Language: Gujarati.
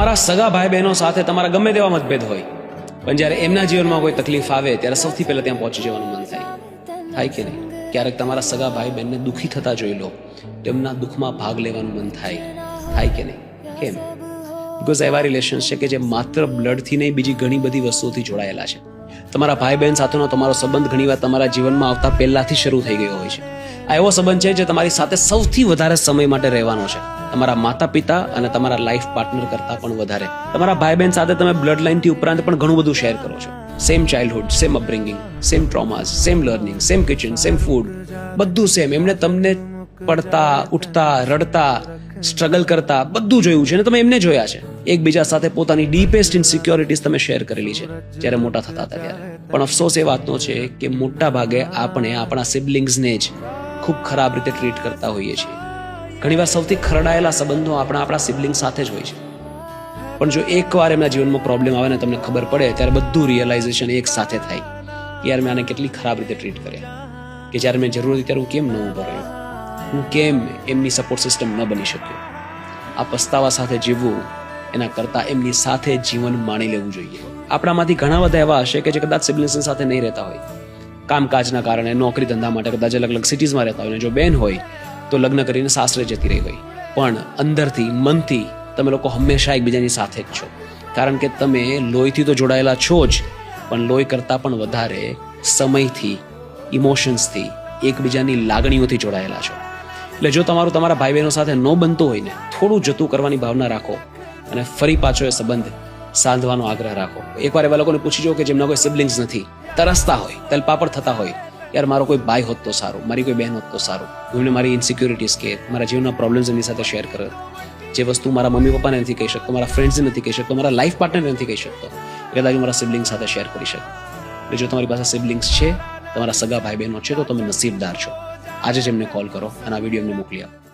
તમારા સગા ભાઈ બહેનો સાથે તમારા ગમે તેવા મતભેદ હોય, પણ જ્યારે એમના જીવનમાં કોઈ તકલીફ આવે ત્યારે સૌથી પહેલા ત્યાં પહોંચી જવાનું મન થાય કે નહીં? ક્યારેક તમારા સગા ભાઈ બહેનને દુઃખી થતા જોઈ લો, તેમના દુઃખમાં ભાગ લેવાનું મન થાય કે નહીં? કેમ? બિકોઝ એવા રિલેશન્સ છે કે જે માત્ર બ્લડથી નહીં, બીજી ઘણી બધી વસ્તુઓથી જોડાયેલા છે. તમારા ભાઈ બહેન સાથેનો તમારો સંબંધ ઘણીવાર તમારા જીવનમાં આવતા પહેલાથી શરૂ થઈ ગયો હોય છે. આ એવો સંબંધ છે જે તમારી સાથે સૌથી વધારે સમય માટે રહેવાનો છે, તમારા માતા પિતા અને તમારા લાઈફ પાર્ટનર કરતાં પણ વધારે. તમારા ભાઈ બહેન સાથે તમે બ્લડ લાઇનથી ઉપરાંત પણ ઘણું બધું શેર કરો છો. Same childhood, same upbringing, same traumas, same learning, same kitchen, same food, બધું સેમ. એમને તમને પડતા, ઉઠતા, રડતા, સ્ટ્રગલ કરતા બધું જોયું છે અને તમે એમને જોયા છે. એકબીજા સાથે પોતાની ડીપેસ્ટ ઇનસિક્યોરિટીઝ તમે શેર કરેલી છે જ્યારે મોટા થતા હતા ત્યારે. પણ અફસોસ એ વાતનો છે કે મોટા ભાગે આપણે આપણા સિબલિંગ્સને જ ખૂબ ખરાબ રીતે ટ્રીટ કરતા હોઈએ છીએ. ઘણીવાર સૌથી ખરડાયેલા સંબંધો આપણા સિબલિંગ સાથે જ હોય છે. પણ જો એકવાર એમના જીવનમાં પ્રોબ્લેમ આવે ને તમને ખબર પડે ત્યારે બધું રિયલાઇઝેશન એક સાથે થાય કે યાર મેં આને કેટલી ખરાબ રીતે ટ્રીટ કર્યા, કે જ્યારે મેં જરૂર હતી ત્યારે હું કેમ ન ઊભો રહ્યો, હું કેમ એમની સપોર્ટ સિસ્ટમ ન બની શક્યો. આ પસ્તાવા સાથે જીવવું એના કરતાં એમની સાથે જીવન માણી લેવું જોઈએ. આપણામાંથી ઘણા બધા એવા હશે કે જે કદાચ સિબલિંગ્સ સાથે નહીં રહેતા હોય, કામકાજના કારણે, નોકરી ધંધા માટે કદાચ અલગ અલગ સિટીઝમાં રહેતા હોય. જો બેન હોય તો લગ્ન કરીને સાસરે જતી રહી હોય, પણ અંદરથી, મનથી તમે લોકો હંમેશા એકબીજાની સાથે જ છો. કારણ કે તમે લોહીથી તો જોડાયેલા છો જ, પણ લોહી કરતાં પણ વધારે સમયથી, ઇમોશન્સથી, એકબીજાની લાગણીઓથી જોડાયેલા છો. એટલે જો તમારા ભાઈ બહેનો સાથે ન બનતું હોય ને, થોડું જતું કરવાની ભાવના રાખો અને ફરી પાછો એ સંબંધ સાંધવાનો આગ્રહ રાખો. એકવાર એવા લોકોને પૂછી જો કે જેમના કોઈ સિબલિંગ્સ નથી, તરસતા હોય, તલપાપડ થતા હોય, યાર મારો કોઈ ભાઈ હોત તો સારું, મારી કોઈ બહેન હોત તો સારું, હું એમને મારી ઇન્સિક્યોરિટીઝ કે મારા જીવનના પ્રોબ્લેમ્સ એમની સાથે શેર કરે. જે વસ્તુ મારા મમ્મી પપ્પાને નથી કહી શકતો, મારા ફ્રેન્ડ્સને નથી કહી શકતો, મારા લાઈફ પાર્ટનરને નથી કહી શકતો, કદાચ હું મારા સિબલિંગ સાથે શેર કરી શકું. એટલે જો તમારી પાસે સિબલિંગ્સ છે, તમારા સગા ભાઈ બહેનો છે, તો તમે નસીબદાર છો. આજે જ એમને કોલ કરો અને આ વિડીયો એમને મોકલી આપો.